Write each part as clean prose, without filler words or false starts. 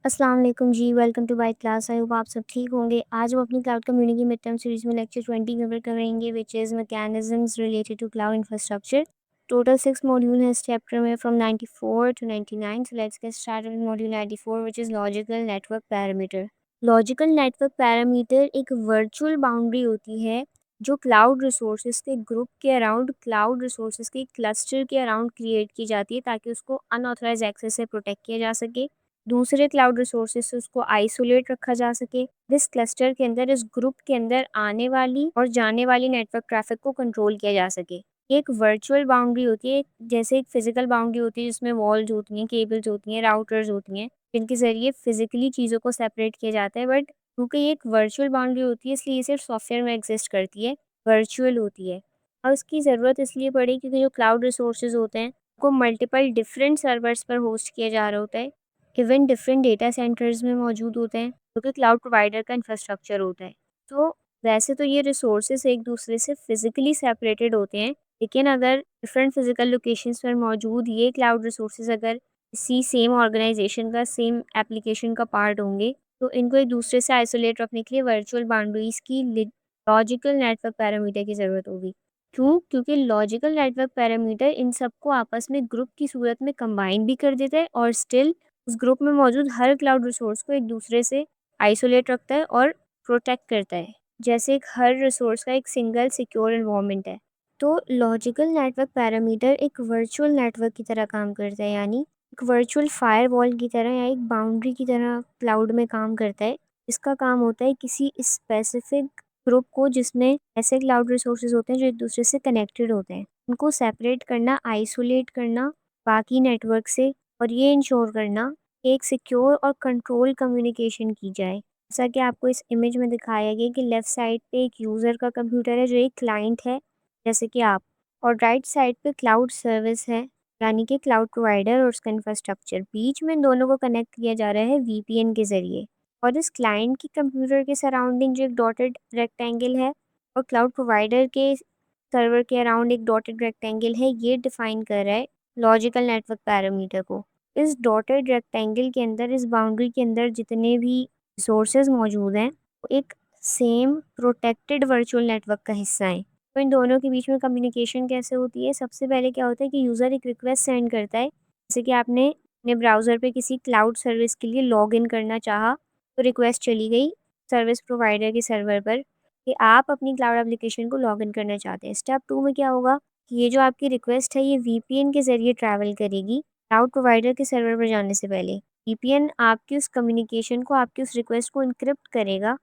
अस्सलाम वालेकुम जी, welcome to my class. I hope आप सब ठीक होंगे। आज हम अपनी cloud community mid term series में लेक्चर 20 कवर करेंगे which is mechanisms related to cloud infrastructure. Total 6 module हैं इस चैप्टर में from 94 to 99। So let's get started with module 94 which is logical network parameter. Logical network parameter एक virtual boundary होती है जो cloud resources के group के around, cloud resources के क्लस्टर के अराउंड क्रिएट की जाती है ताकि उसको अनऑथराइज्ड एक्सेस से प्रोटेक्ट किया जा सके, दूसरे क्लाउड रिसोर्सेज से उसको आइसोलेट रखा जा सके। दिस क्लस्टर के अंदर, इस ग्रुप के अंदर आने वाली और जाने वाली नेटवर्क ट्रैफिक को कंट्रोल किया जा सके। ये एक वर्चुअल बाउंड्री होती है, जैसे एक फिजिकल बाउंड्री होती है जिसमें वॉल्स होती हैं, केबल्स होती हैं, राउटर्स होती हैं, जिनके ज़रिए फिजिकली चीज़ों को सेपरेट किया जाता है। बट क्योंकि ये एक वर्चुअल बाउंड्री होती है इसलिए ये सिर्फ सॉफ्टवेयर में एग्जिस्ट करती है, वर्चुअल होती है। और उसकी ज़रूरत इसलिए पड़ी क्योंकि जो क्लाउड रिसोर्सेज होते हैं वो मल्टीपल डिफरेंट सर्वर्स पर होस्ट किया जा रहा होता है, इवन डिफरेंट डेटा सेंटर्स में मौजूद होते हैं, जो कि क्लाउड प्रोवाइडर का इंफ्रास्ट्रक्चर होता है। तो वैसे तो ये रिसोर्सेज एक दूसरे से फिजिकली सेपरेटेड होते हैं, लेकिन अगर डिफरेंट फिजिकल लोकेशंस पर मौजूद ये क्लाउड रिसोर्सेज अगर किसी सेम ऑर्गेनाइजेशन का, सेम एप्लीकेशन का पार्ट होंगे, तो इनको एक दूसरे से आइसोलेट रखने के लिए वर्चुअल बाउंड्रीज की लॉजिकल नेटवर्क पैरामीटर की ज़रूरत होगी। क्यों? क्योंकि लॉजिकल नेटवर्क पैरामीटर इन सबको आपस में ग्रुप की सूरत में कंबाइन भी कर देता है और स्टिल उस ग्रुप में मौजूद हर क्लाउड रिसोर्स को एक दूसरे से आइसोलेट रखता है और प्रोटेक्ट करता है, जैसे एक हर रिसोर्स का एक सिंगल सिक्योर एनवायरनमेंट है। तो लॉजिकल नेटवर्क पैरामीटर एक वर्चुअल नेटवर्क की तरह काम करता है, यानी एक वर्चुअल फायरवॉल की तरह या एक बाउंड्री की तरह क्लाउड में काम करता है। इसका काम होता है किसी स्पेसिफिक ग्रुप को, जिसमें ऐसे क्लाउड रिसोर्सेज होते हैं जो एक दूसरे से कनेक्टेड होते हैं, उनको सेपरेट करना, आइसोलेट करना बाकी नेटवर्क से, और ये इंश्योर करना कि एक सिक्योर और कंट्रोल कम्युनिकेशन की जाए। जैसा कि आपको इस इमेज में दिखाया गया कि लेफ़्ट साइड पे एक यूज़र का कंप्यूटर है जो एक क्लाइंट है, जैसे कि आप, और राइट साइड पे क्लाउड सर्विस है, यानी कि क्लाउड प्रोवाइडर और उसका इंफ्रास्ट्रक्चर। बीच में इन दोनों को कनेक्ट किया जा रहा है वीपीएन के ज़रिए। और इस क्लाइंट की कंप्यूटर के सराउंडिंग जो एक डॉटेड रेक्टेंगल है और क्लाउड प्रोवाइडर के सर्वर के अराउंड एक डॉटेड रेक्टेंगल है, ये डिफाइन कर रहा है लॉजिकल नेटवर्क पैरामीटर को। इस डॉटेड रेक्टेंगल के अंदर, इस बाउंड्री के अंदर जितने भी रिसोर्सेज मौजूद हैं वो एक सेम प्रोटेक्टेड वर्चुअल नेटवर्क का हिस्सा है। तो इन दोनों के बीच में कम्युनिकेशन कैसे होती है? सबसे पहले क्या होता है कि यूज़र एक रिक्वेस्ट सेंड करता है, जैसे कि आपने अपने ब्राउज़र पे किसी क्लाउड सर्विस के लिए लॉग इन करना चाहा, तो रिक्वेस्ट चली गई सर्विस प्रोवाइडर के सर्वर पर कि आप अपनी क्लाउड एप्लीकेशन को लॉग इन करना चाहते हैं। स्टेप 2 में क्या होगा कि ये जो आपकी रिक्वेस्ट है ये वीपीएन के ज़रिए ट्रैवल करेगी क्लाउड प्रोवाइडर के सर्वर पर जाने से पहले। वीपीएन आपकी उस कम्युनिकेशन को, आपकी उस रिक्वेस्ट को एन्क्रिप्ट करेगा,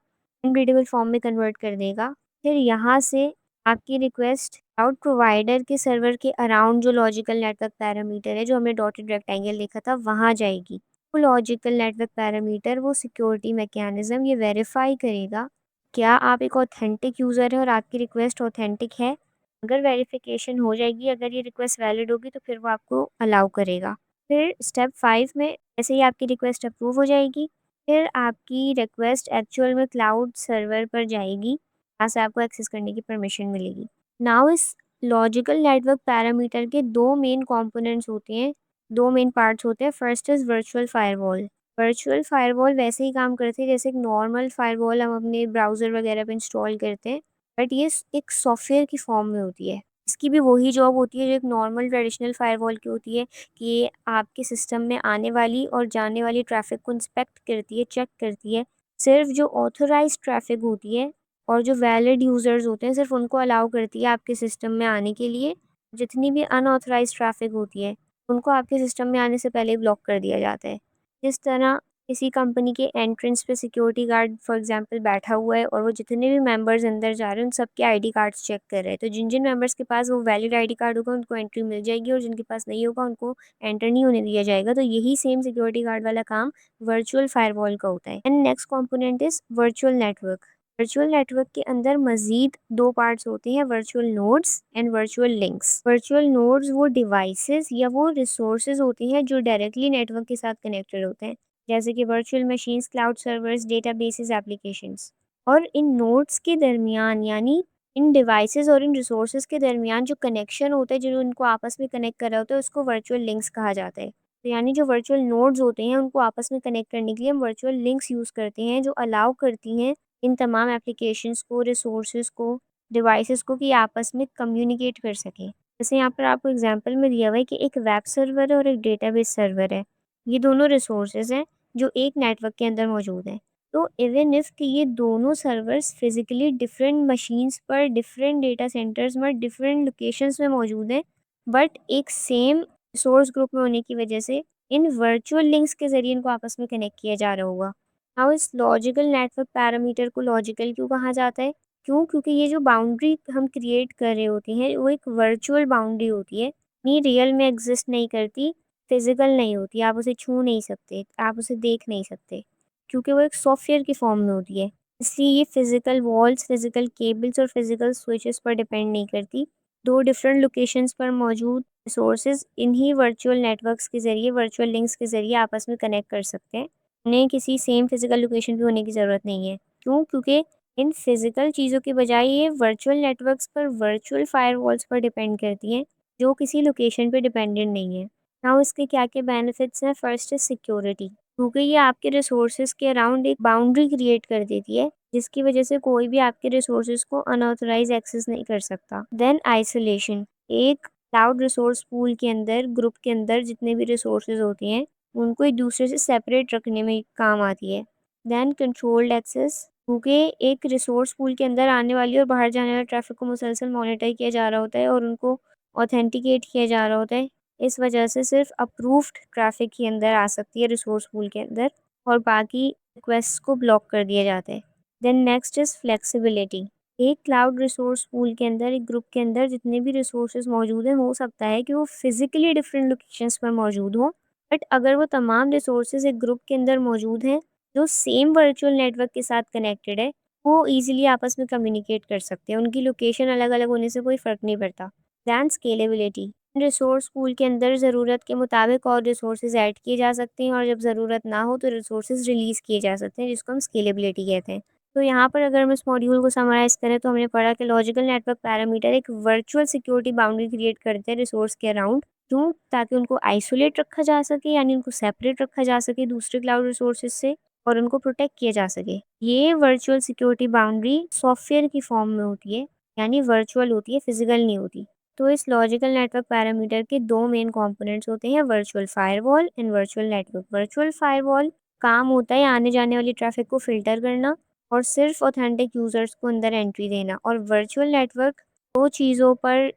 अनरीडेबल फॉर्म में कन्वर्ट कर देगा। फिर यहाँ से आपकी रिक्वेस्ट क्लाउड प्रोवाइडर के सर्वर के अराउंड जो लॉजिकल नेटवर्क पैरामीटर है, जो हमने डॉटेड रेक्टेंगल देखा था, वहाँ जाएगी। वो लॉजिकल नेटवर्क पैरामीटर, वो सिक्योरिटी मैकेनिज़्म ये वेरीफाई करेगा क्या आप एक ऑथेंटिक यूज़र हैं और आपकी रिक्वेस्ट ऑथेंटिक है। अगर वेरिफिकेशन हो जाएगी, अगर ये रिक्वेस्ट वैलिड होगी, तो फिर वो आपको अलाउ करेगा। फिर स्टेप 5 में जैसे ही आपकी रिक्वेस्ट अप्रूव हो जाएगी, फिर आपकी रिक्वेस्ट एक्चुअल में क्लाउड सर्वर पर जाएगी, जहाँ से आपको एक्सेस करने की परमिशन मिलेगी। नाउ इस लॉजिकल नेटवर्क पैरामीटर के 2 मेन कंपोनेंट्स होते हैं, 2 मेन पार्ट्स होते हैं। First is virtual firewall. Virtual firewall वैसे ही काम करती है जैसे एक नॉर्मल फायरवॉल हम अपने ब्राउज़र वगैरह पे इंस्टॉल करते हैं, बट ये एक सॉफ्टवेयर की फॉर्म में होती है। इसकी भी वही जॉब होती है जो एक नॉर्मल ट्रेडिशनल फायरवॉल की होती है, कि ये आपके सिस्टम में आने वाली और जाने वाली ट्रैफ़िक को इंस्पेक्ट करती है, चेक करती है। सिर्फ़ जो ऑथराइज़्ड ट्रैफ़िक होती है और जो वैलिड यूज़र्स होते हैं, सिर्फ़ उनको अलाउ करती है आपके सिस्टम में आने के लिए। जितनी भी अनऑथराइज़्ड ट्रैफ़िक होती है, उनको आपके सिस्टम में आने से पहले ही ब्लॉक कर दिया जाता है। जिस तरह किसी कंपनी के एंट्रेंस पे सिक्योरिटी गार्ड फॉर एग्जांपल बैठा हुआ है और वो जितने भी मेंबर्स अंदर जा रहे हैं उन सबके आईडी कार्ड्स चेक कर रहे हैं, तो जिन जिन मेंबर्स के पास वो वैलिड आईडी कार्ड होगा उनको एंट्री मिल जाएगी और जिनके पास नहीं होगा उनको एंटर नहीं होने दिया जाएगा। तो यही सेम सिक्योरिटी गार्ड वाला काम वर्चुअल फायरवॉल का होता है। And next component is virtual network. Virtual network के अंदर मजीद 2 पार्ट्स होते हैं, virtual nodes and virtual links. Virtual nodes वो डिवाइसेस या वो रिसोर्सेज होती हैं जो डायरेक्टली नेटवर्क के साथ कनेक्टेड होते हैं, जैसे कि virtual machines, cloud servers, databases, applications. और इन नोड्स के दरमियान, यानी इन डिवाइसेस और इन रिसोर्सेज के दरमियान जो कनेक्शन होता है, जो इनको आपस में कनेक्ट कर रहा होता है, उसको वर्चुअल लिंक्स कहा जाता है। तो यानी जो वर्चुअल नोड्स होते हैं उनको आपस में कनेक्ट करने के लिए हम वर्चुअल लिंक्स यूज़ करते हैं, जो अलाउ करती हैं इन तमाम एप्लीकेशंस को, रिसोर्सेज़ को, डिवाइसेज़ को कि आपस में कम्युनिकेट कर सकें। जैसे यहाँ पर आपको एग्ज़ाम्पल में दिया हुआ है कि एक वेब सर्वर है और एक डेटाबेस सर्वर है। ये दोनों रिसोर्सेज़ हैं जो एक नेटवर्क के अंदर मौजूद हैं। तो इवन इफ़ कि ये दोनों सर्वर्स फिज़िकली डिफरेंट मशीन्स पर, डिफरेंट डेटा सेंटर्स में, डिफरेंट लोकेशंस में मौजूद हैं, बट एक सेम सोर्स ग्रुप में होने की वजह से इन वर्चुअल लिंक्स के ज़रिए इनको आपस में कनेक्ट किया जा रहा होगा। नाउ इस लॉजिकल नेटवर्क पैरामीटर को लॉजिकल क्यों कहा जाता है? क्यों? क्योंकि ये जो बाउंड्री हम क्रिएट कर रहे होते हैं, वो एक वर्चुअल बाउंड्री होती है। ये रियल में एग्ज़िस्ट नहीं करती, फिज़िकल नहीं होती, आप उसे छू नहीं सकते, आप उसे देख नहीं सकते, क्योंकि वो एक सॉफ्टवेयर की फ़ॉर्म में होती है। इसलिए ये फिज़िकल वॉल्स, फिज़िकल केबल्स और फिज़िकल स्विचेस पर डिपेंड नहीं करती। 2 डिफरेंट लोकेशंस पर मौजूद रिसोर्सेज़ इन्हीं वर्चुअल नेटवर्क्स के ज़रिए, वर्चुअल लिंक्स के ज़रिए आपस में कनेक्ट कर सकते हैं। उन्हें किसी सेम फिज़िकल लोकेशन पे होने की ज़रूरत नहीं है। क्यों? क्योंकि इन फिज़िकल चीज़ों के बजाय ये वर्चुअल नेटवर्क्स पर, वर्चुअल फ़ायरवॉल्स पर डिपेंड करती हैं, जो किसी लोकेशन पे डिपेंडेंट नहीं है। नाउ इसके क्या-क्या बेनिफिट्स हैं? फर्स्ट इज़ सिक्योरिटी, क्योंकि ये आपके रिसोर्सेज़ के अराउंड एक बाउंड्री क्रिएट कर देती है, जिसकी वजह से कोई भी आपके रिसोर्सेज़ को अनऑथराइज़ एक्सेस नहीं कर सकता। देन आइसोलेशन, एक क्लाउड रिसोर्स पूल के अंदर, ग्रुप के अंदर जितने भी रिसोर्सेज़ होते हैं, उनको एक दूसरे से सेपरेट रखने में काम आती है। देन कंट्रोल्ड एक्सेस, क्योंकि एक रिसोर्स पूल के अंदर आने वाली और बाहर जाने वाले ट्रैफ़िक को मुसलसल मॉनिटर किया जा रहा होता है और उनको ऑथेंटिकेट किया जा रहा होता है। इस वजह से सिर्फ़ अप्रूव्ड ट्रैफ़िक ही अंदर आ सकती है रिसोर्स पूल के अंदर और बाकी रिक्वेस्ट्स को ब्लॉक कर दिया जाता है। देन नेक्स्ट इज़ फ्लेक्सिबिलिटी, एक क्लाउड रिसोर्स पूल के अंदर, एक ग्रुप के अंदर जितने भी रिसोर्सेज़ मौजूद हैं, हो सकता है कि वो फ़िज़िकली डिफरेंट लोकेशंस पर मौजूद हों, बट अगर वो तमाम रिसोर्सेज़ एक ग्रुप के अंदर मौजूद हैं, जो सेम वर्चुअल नेटवर्क के साथ कनेक्टेड है, वो ईज़िली आपस में कम्युनिकेट कर सकते हैं। उनकी लोकेशन अलग-अलग होने से कोई फ़र्क नहीं पड़ता। दैन स्केलेबिलिटी, रिसोर्स पूल के अंदर ज़रूरत के मुताबिक और रिसोर्सेज़ ऐड किए जा सकते हैं और जब ज़रूरत ना हो तो रिसोर्सेज़ रिलीज़ किए जा सकते हैं, जिसको हम स्केलेबिलिटी कहते हैं। तो यहाँ पर अगर हम इस मॉड्यूल को समराइज़ करें तो हमने पढ़ा कि लॉजिकल नेटवर्क पैरामीटर एक वर्चुअल सिक्योरिटी बाउंड्री क्रिएट करते हैं रिसोर्स के अराउंड। क्यों? ताकि उनको आइसोलेट रखा जा सके, यानी उनको सेपरेट रखा जा सके दूसरे क्लाउड रिसोर्सेज से और उनको प्रोटेक्ट किया जा सके। ये वर्चुअल सिक्योरिटी बाउंड्री सॉफ्टवेयर की फॉर्म में होती है, यानी वर्चुअल होती है, फिजिकल नहीं होती। तो इस लॉजिकल नेटवर्क पैरामीटर के 2 मेन कंपोनेंट्स होते हैं, virtual firewall and virtual network. Virtual firewall काम होता है आने जाने वाली ट्रैफिक को फ़िल्टर करना और सिर्फ ऑथेंटिक यूज़र्स को अंदर एंट्री देना, और वर्चुअल नेटवर्क 2 चीज़ों पर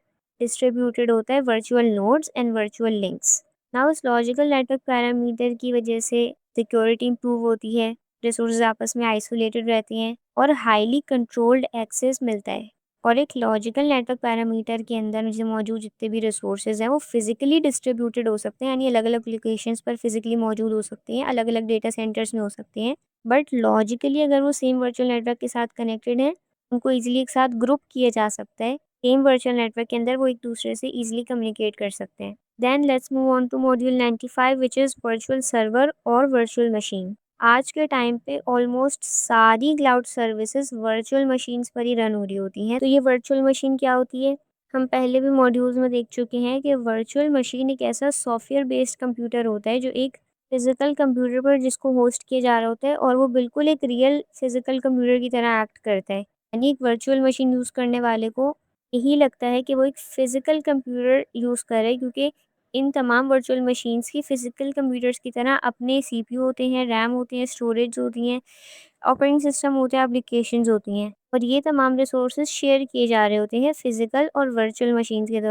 डिस्ट्रीब्यूटेड होता है, virtual nodes and virtual links. Now इस लॉजिकल नेटवर्क पैरामीटर की वजह से सिक्योरिटी इंप्रूव होती है, रिसोर्सेज आपस में आइसोलेटेड रहते हैं और हाईली कंट्रोल्ड एक्सेस मिलता है। और एक लॉजिकल नेटवर्क पैरामीटर के अंदर जो मौजूद जितने भी रिसोर्सेज हैं वो फिजिकली डिस्ट्रीब्यूटेड हो सकते हैं, यानी अलग-अलग लोकेशंस पर फिजिकली मौजूद हो सकते हैं, अलग-अलग डेटा सेंटर्स में हो सकते हैं। बट लॉजिकली अगर वो सेम वर्चुअल नेटवर्क के साथ कनेक्टेड हैं, उनको ईज़िली एक साथ ग्रुप किया जा सकता है। सेम वर्चुअल नेटवर्क के अंदर वो एक दूसरे से ईज़िली कम्युनिकेट कर सकते हैं। Then let's move on to module 95 which is virtual server और वर्चुअल मशीन। आज के टाइम पे ऑलमोस्ट सारी क्लाउड सर्विसेज वर्चुअल मशीन्स पर ही रन हो रही होती हैं। तो ये वर्चुअल मशीन क्या होती है? हम पहले भी मॉड्यूल्स में देख चुके हैं कि वर्चुअल मशीन एक ऐसा सॉफ्टवेयर बेस्ड कंप्यूटर होता है जो एक फिज़िकल कंप्यूटर पर जिसको होस्ट किया जा रहा होता है और वो बिल्कुल एक रियल फिज़िकल कंप्यूटर की तरह एक्ट करता है। यानी एक वर्चुअल मशीन यूज़ करने वाले को यही लगता है कि वो एक फ़िज़िकल कंप्यूटर यूज़ कर रहा है, क्योंकि इन तमाम वर्चुअल मशीन्स की फ़िज़िकल कंप्यूटर्स की तरह अपने सीपीयू होते हैं, रैम होती हैं, स्टोरेज होती हैं, ऑपरेटिंग सिस्टम होते हैं, एप्लीकेशंस होती हैं और ये तमाम रिसोर्सेज़ शेयर किए जा रहे होते हैं फ़िज़िकल और वर्चुअल मशीन्स के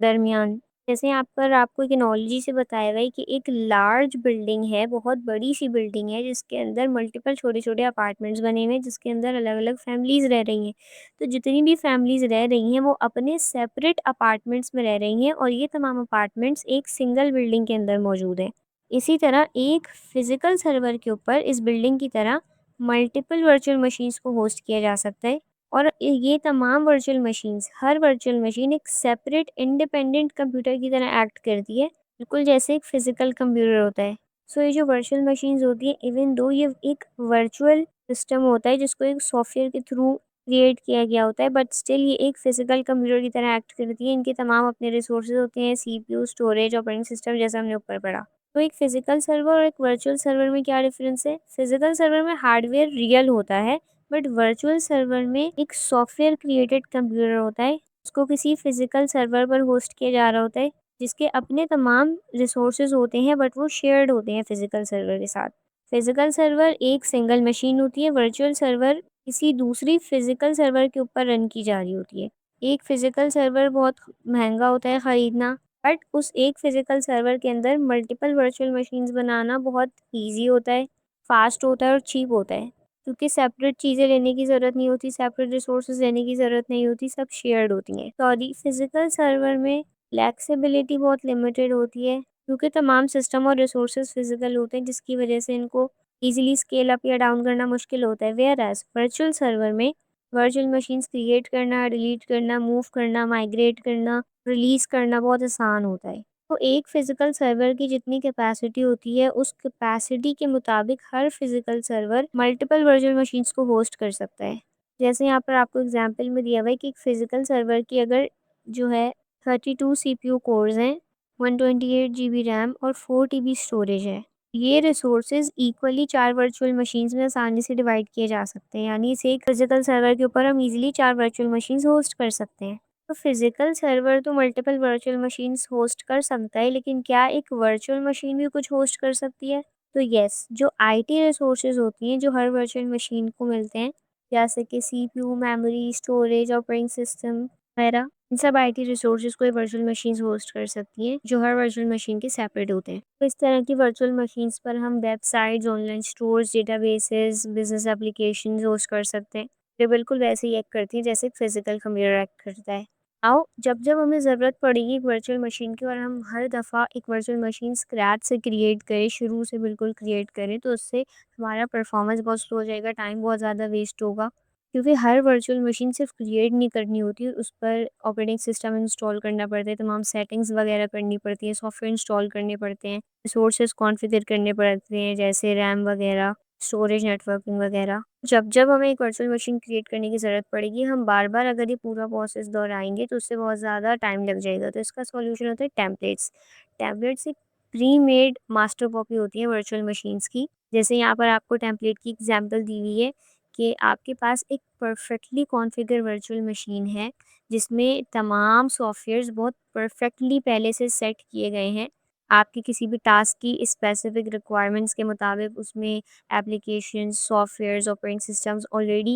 दरमियान। जैसे यहाँ पर आपको एक एनालॉजी से बताया गया है कि एक लार्ज बिल्डिंग है, बहुत बड़ी-सी बिल्डिंग है जिसके अंदर मल्टीपल छोटे-छोटे अपार्टमेंट्स बने हुए हैं, जिसके अंदर अलग-अलग फैमिलीज़ रह रही हैं। तो जितनी भी फैमिलीज़ रह रही हैं वो अपने सेपरेट अपार्टमेंट्स में रह रही हैं और ये तमाम अपार्टमेंट्स एक सिंगल बिल्डिंग के अंदर मौजूद हैं। इसी तरह एक फ़िज़िकल सर्वर के ऊपर इस बिल्डिंग की तरह मल्टीपल वर्चुअल मशीन्स को होस्ट किया जा सकता है और ये तमाम वर्चुअल मशीन्स, हर वर्चुअल मशीन एक सेपरेट इंडिपेंडेंट कंप्यूटर की तरह एक्ट करती है, बिल्कुल जैसे एक फ़िज़िकल कंप्यूटर होता है। सो ये जो वर्चुअल मशीन्स होती हैं, इवन दो ये एक वर्चुअल सिस्टम होता है जिसको एक सॉफ्टवेयर के थ्रू क्रिएट किया गया होता है, बट स्टिल ये एक फिजिकल कंप्यूटर की तरह एक्ट करती है। इनके तमाम अपने रिसोर्सेज होते हैं, सीपीयू, स्टोरेज, ऑपरेटिंग सिस्टम, जैसा हमने ऊपर पढ़ा। तो एक फिजिकल सर्वर और एक वर्चुअल सर्वर में क्या डिफरेंस है? फिजिकल सर्वर में हार्डवेयर रियल होता है, बट वर्चुअल सर्वर में एक सॉफ्टवेयर क्रिएटेड कंप्यूटर होता है, उसको किसी फिजिकल सर्वर पर होस्ट किया जा रहा होता है, जिसके अपने तमाम रिसोर्सेज होते हैं, बट वो शेयर्ड होते हैं फिजिकल सर्वर के साथ। फिजिकल सर्वर एक सिंगल मशीन होती है, वर्चुअल सर्वर किसी दूसरी फिजिकल सर्वर के ऊपर रन की जा रही होती है। एक फिजिकल सर्वर बहुत महंगा होता है ख़रीदना, बट उस एक फिजिकल सर्वर के अंदर मल्टीपल वर्चुअल मशीन्स बनाना बहुत ईज़ी होता है, फ़ास्ट होता है और चीप होता है। क्योंकि सेपरेट चीज़ें लेने की ज़रूरत नहीं होती, सेपरेट रिसोर्सेज़ लेने की ज़रूरत नहीं होती, सब शेयर्ड होती हैं। सॉरी, फिजिकल सर्वर में फ्लेक्सिबिलिटी बहुत लिमिटेड होती है, क्योंकि तमाम सिस्टम और रिसोर्सेज फिजिकल होते हैं, जिसकी वजह से इनको ईजिली स्केल अप या डाउन करना मुश्किल होता है। वेयर एज वर्चुअल सर्वर में वर्चुअल मशीन्स क्रिएट करना, डिलीट करना, मूव करना, माइग्रेट करना, रिलीज़ करना बहुत आसान होता है। तो एक फिजिकल सर्वर की जितनी कैपेसिटी होती है, उस कैपेसिटी के मुताबिक हर physical server multiple virtual machines को होस्ट कर सकता है। जैसे यहाँ पर आपको एग्जांपल में दिया हुआ है कि एक फिजिकल सर्वर की अगर जो है 32 सीपीयू कोर्स हैं, 128 जीबी रैम और 4 टीबी स्टोरेज है। ये रिसोर्सेज इक्वली 4 वर्चुअल मशीन्स में आसानी से डिवाइड किए जा सकते हैं, यानी इसे एक फिजिकल सर्वर के ऊपर हम इजीली 4 वर्चुअल मशीन्स होस्ट कर सकते हैं। तो फिजिकल सर्वर तो मल्टीपल वर्चुअल मशीन्स होस्ट कर सकता है, लेकिन क्या एक वर्चुअल मशीन भी कुछ होस्ट कर सकती है? तो यस, जो आईटी रिसोर्सेज होती हैं, जो हर वर्चुअल मशीन को मिलते हैं, जैसे कि CPU, memory, storage, operating system वगैरह, इन सब आईटी रिसोर्सेज को वर्चुअल मशीन्स होस्ट कर सकती हैं, जो हर वर्चुअल मशीन के सेपरेट होते हैं। तो इस तरह की वर्चुअल मशीन्स पर हम websites, online stores, databases, business applications host कर सकते हैं। ये बिल्कुल वैसे ही एक्ट करती है जैसे एक फिजिकल कंप्यूटर एक्ट करता है। आओ, जब हमें ज़रूरत पड़ेगी एक वर्चुअल मशीन की और हम हर दफ़ा एक वर्चुअल मशीन स्क्रैच से क्रिएट करें, शुरू से बिल्कुल क्रिएट करें, तो उससे हमारा परफॉर्मेंस बहुत स्लो हो जाएगा, टाइम बहुत ज़्यादा वेस्ट होगा। क्योंकि हर वर्चुअल मशीन सिर्फ क्रिएट नहीं करनी होती, उस पर ऑपरेटिंग सिस्टम इंस्टॉल करना पड़ता है, तमाम सेटिंग्स वगैरह करनी पड़ती है, सॉफ्टवेयर इंस्टॉल करने पड़ते हैं, रिसोर्सेज कॉन्फ़िगर करने पड़ते हैं, जैसे रैम वगैरह, स्टोरेज, नेटवर्किंग वगैरह। जब हमें एक वर्चुअल मशीन क्रिएट करने की ज़रूरत पड़ेगी, हम बार-बार अगर ये पूरा प्रोसेस दोहराएँगे तो उससे बहुत ज़्यादा टाइम लग जाएगा। तो इसका सॉल्यूशन होता है टेम्पलेट्स। टेम्पलेट्स एक प्री मेड मास्टर कॉपी होती है वर्चुअल मशीन्स की। जैसे यहाँ पर आपको टेम्पलेट की एग्ज़ाम्पल दी हुई है कि आपके पास एक परफेक्टली कॉन्फ़िगर वर्चुअल मशीन है, जिसमें तमाम सॉफ्टवेयर्स बहुत परफेक्टली पहले से सेट किए गए हैं। आपके किसी भी टास्क की स्पेसिफिक रिक्वायरमेंट्स के मुताबिक उसमें applications, softwares, operating systems already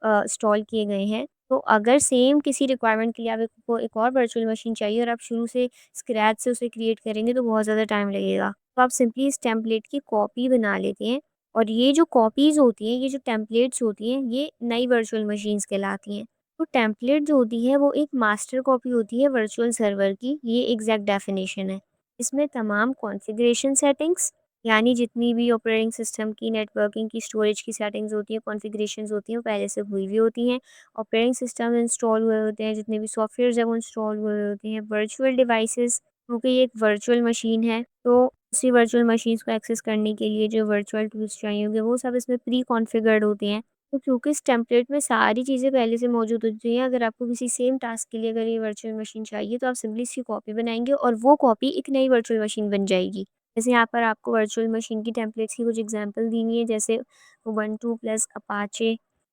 install किए गए हैं। तो अगर सेम किसी रिक्वायरमेंट के लिए आपको एक और वर्चुअल मशीन चाहिए और आप शुरू से स्क्रैच से उसे क्रिएट करेंगे तो बहुत ज़्यादा टाइम लगेगा। तो आप सिंपली इस टेम्पलेट की कॉपी बना लेते हैं, और ये जो कॉपीज़ होती हैं, ये जो टेम्पलेट्स होती हैं, ये नई वर्चुअल मशीन्स कहलाती हैं। तो टेम्पलेट जो होती है वो एक मास्टर कॉपी होती है वर्चुअल सर्वर की, ये एग्जैक्ट डेफिनेशन है। इसमें तमाम कॉन्फ़िगरेशन सेटिंग्स, यानी जितनी भी ऑपरेटिंग सिस्टम की, नेटवर्किंग की, स्टोरेज की सेटिंग्स होती हैं, कॉन्फ़िगरेशंस होती हैं, वो पहले से हुई हुई होती हैं। ऑपरेटिंग सिस्टम इंस्टॉल हुए होते हैं, जितने भी सॉफ्टवेयर्स हैं वो इंस्टॉल हुए होते हैं। वर्चुअल डिवाइसेस, क्योंकि ये एक वर्चुअल मशीन है, तो उसी वर्चुअल मशीन्स को एक्सेस करने के लिए जो वर्चुअल टूल्स चाहिए होंगे वो सब इसमें प्री कॉन्फ़िगर्ड होते हैं। तो क्योंकि इस टेम्पलेट में सारी चीज़ें पहले से मौजूद होती हैं, अगर आपको किसी सेम टास्क के लिए अगर ये वर्चुअल मशीन चाहिए तो आप सिंपली इसकी कॉपी बनाएँगे और वो कॉपी एक नई वर्चुअल मशीन बन जाएगी। जैसे यहाँ पर आपको वर्चुअल मशीन की टेम्पलेट्स की कुछ एग्ज़ाम्पल दी हुई है, जैसे Ubuntu plus Apache